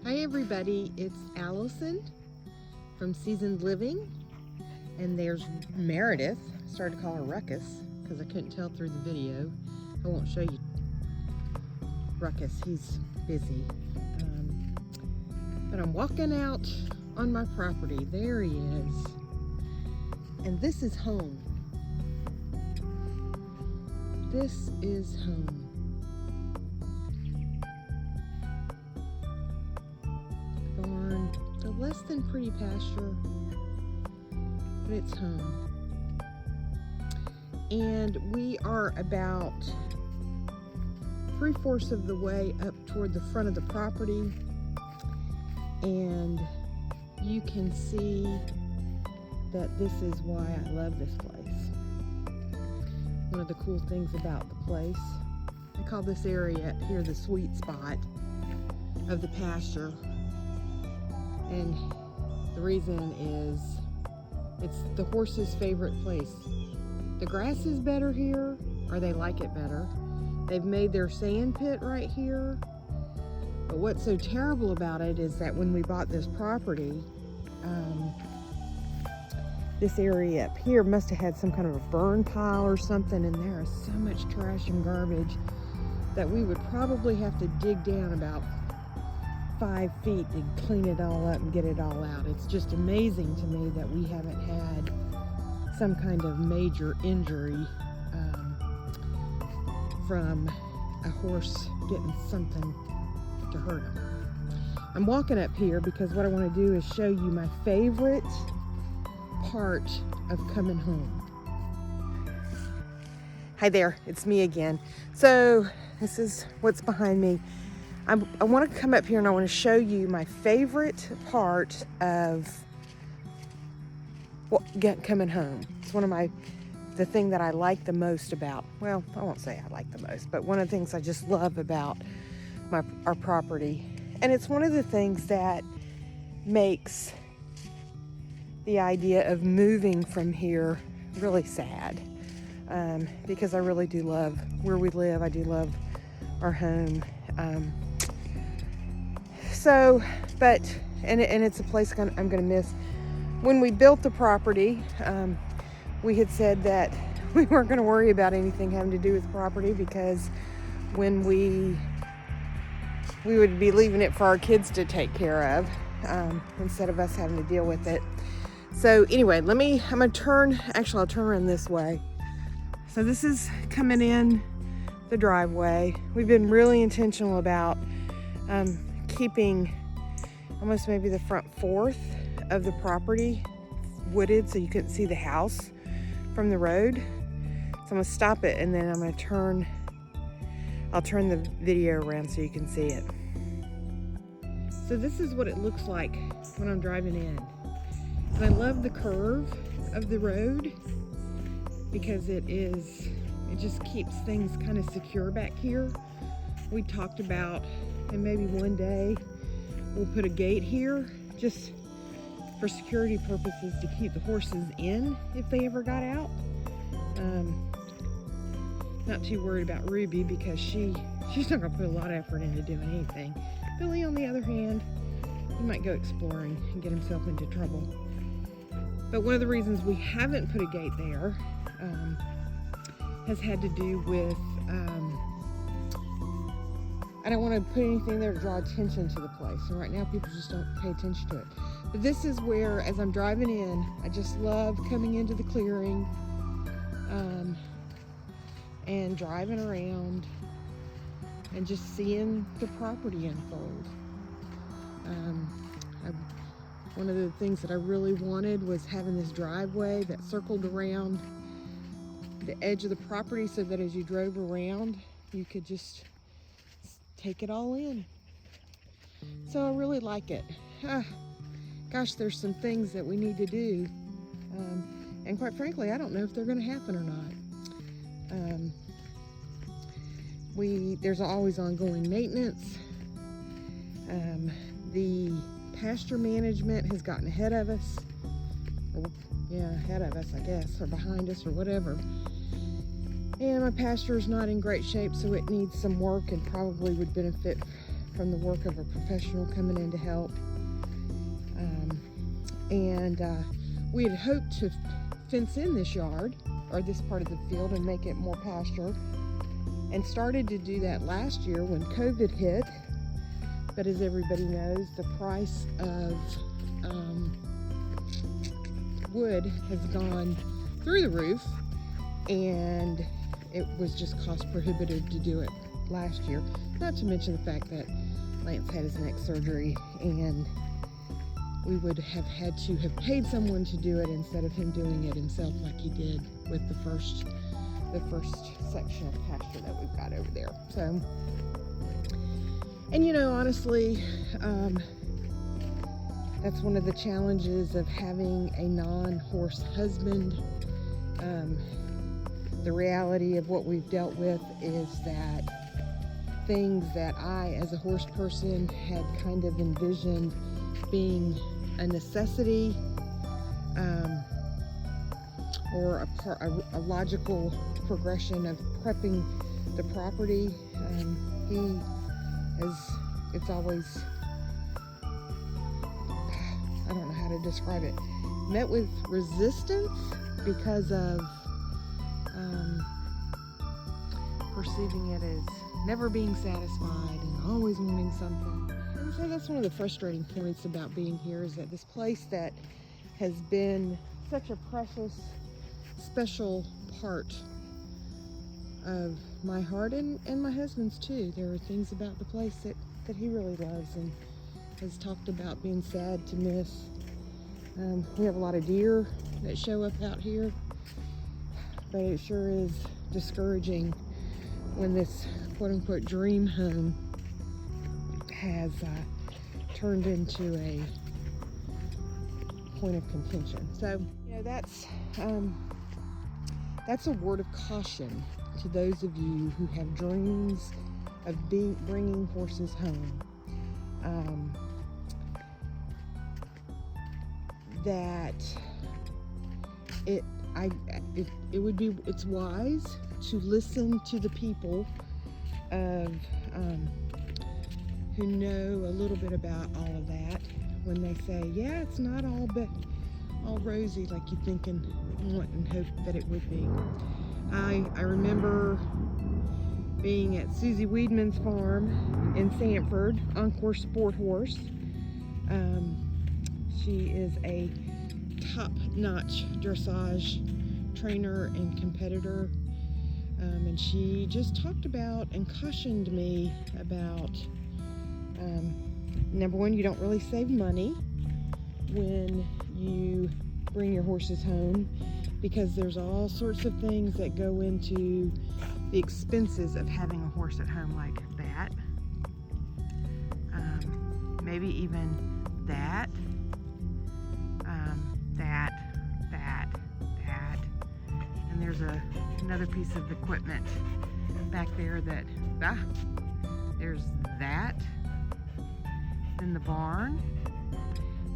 Hi everybody, it's Allison from Seasoned Living, and there's Meredith. I started to call her Ruckus because I couldn't tell through the video. I won't show you Ruckus, he's busy. But I'm walking out on my property. There he is. And this is home. This is home. Barn, a less than pretty pasture, but it's home. And we are about 3/4 of the way up toward the front of the property, and you can see that this is why I love this place. One of the cool things about the place, I call this area up here the sweet spot of the pasture. And the reason is it's the horses' favorite place. The grass is better here, or they like it better. They've made their sand pit right here. But what's so terrible about it is that when we bought this property, this area up here must have had some kind of a burn pile or something, and there is so much trash and garbage that we would probably have to dig down about 5 feet to clean it all up and get it all out. It's just amazing to me that we haven't had some kind of major injury from a horse getting something to hurt him. I'm walking up here because what I want to do is show you my favorite part of coming home. Hi there, it's me again. So this is what's behind me. I want to come up here and I want to show you my favorite part of coming home. It's one of the thing that I like the most about, well, I won't say I like the most, but one of the things I just love about our property. And it's one of the things that makes the idea of moving from here really sad, because I really do love where we live. I do love our home. And it's a place I'm going to miss. When we built the property, we had said that we weren't going to worry about anything having to do with property, because when we would be leaving it for our kids to take care of, instead of us having to deal with it. So anyway, I'll turn around this way. So this is coming in the driveway. We've been really intentional about keeping almost maybe the front 1/4 of the property wooded so you couldn't see the house from the road. So I'm gonna stop it and then I'll turn the video around so you can see it. So this is what it looks like when I'm driving in. And I love the curve of the road because it just keeps things kind of secure back here. We talked about, and maybe one day we'll put a gate here just for security purposes to keep the horses in if they ever got out. Not too worried about Ruby because she's not gonna put a lot of effort into doing anything. Billy, on the other hand, he might go exploring and get himself into trouble. But one of the reasons we haven't put a gate there has had to do with I don't want to put anything there to draw attention to the place. And right now people just don't pay attention to it. But this is where, as I'm driving in, I just love coming into the clearing and driving around and just seeing the property unfold. One of the things that I really wanted was having this driveway that circled around the edge of the property so that as you drove around, you could just take it all in. So I really like it. Gosh, there's some things that we need to do. And quite frankly, I don't know if they're going to happen or not. There's always ongoing maintenance. The pasture management has gotten ahead of us. Ahead of us, I guess, or behind us, or whatever. And my pasture is not in great shape, so it needs some work and probably would benefit from the work of a professional coming in to help. And we had hoped to fence in this yard, or this part of the field, and make it more pasture, and started to do that last year when COVID hit. But as everybody knows, the price of wood has gone through the roof, and it was just cost prohibitive to do it last year. Not to mention the fact that Lance had his neck surgery, and we would have had to have paid someone to do it instead of him doing it himself like he did with the first section of pasture that we've got over there. So, and you know, honestly, that's one of the challenges of having a non-horse husband. The reality of what we've dealt with is that things that I, as a horse person, had kind of envisioned being a necessity, or a logical progression of prepping the property, it's always, I don't know how to describe it, met with resistance because of perceiving it as never being satisfied and always wanting something. And so that's one of the frustrating points about being here, is that this place that has been such a precious, special part of my heart and my husband's too. There are things about the place that he really loves and has talked about being sad to miss. We have a lot of deer that show up out here, but it sure is discouraging when this quote-unquote dream home has turned into a point of contention. So, you know, that's a word of caution to those of you who have dreams of bringing horses home. That it's wise to listen to the people of who know a little bit about all of that when they say, yeah, it's not all rosy like you think and want and hope that it would be. I remember being at Susie Weedman's farm in Sanford, Encore Sport Horse. She is a top-notch dressage trainer and competitor, and she just talked about and cautioned me about, number one, you don't really save money when you bring your horses home, because there's all sorts of things that go into the expenses of having a horse at home, like that, maybe even that, and there's another piece of equipment back there that, there's that, and the barn,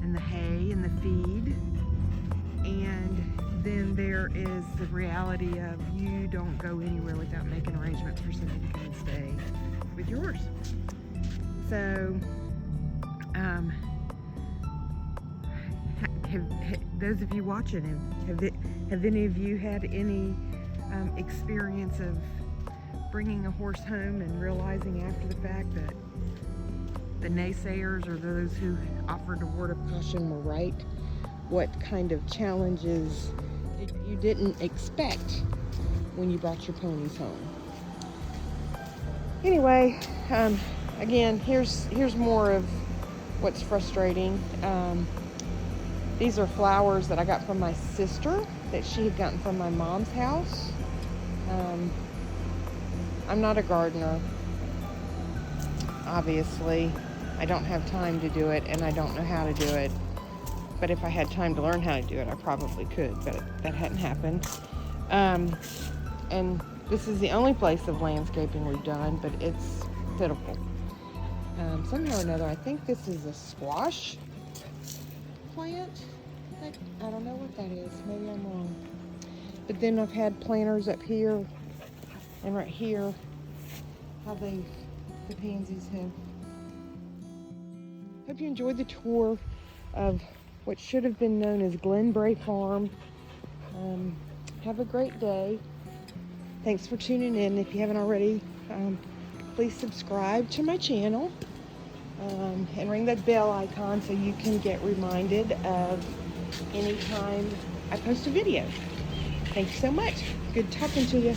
and the hay, and the feed, and then there is the reality of you don't go anywhere without making arrangements for somebody to come and stay with yours. So, those of you watching, have any of you had any experience of bringing a horse home and realizing after the fact that the naysayers or those who offered a word of caution were right? What kind of challenges you didn't expect when you brought your ponies home? Anyway, again, here's more of what's frustrating. These are flowers that I got from my sister that she had gotten from my mom's house. I'm not a gardener, obviously. I don't have time to do it, and I don't know how to do it. But if I had time to learn how to do it, I probably could, but that hadn't happened. And this is the only place of landscaping we've done, but it's pitiful. Somehow or another, I think this is a squash plant. I don't know what that is. Maybe I'm wrong. But then I've had planters up here and right here. How the pansies have Hope you enjoyed the tour of what should have been known as Glyn Brae Farm. Have a great day. Thanks for tuning in. If you haven't already, please subscribe to my channel and ring that bell icon so you can get reminded of anytime I post a video. Thanks so much. Good talking to you.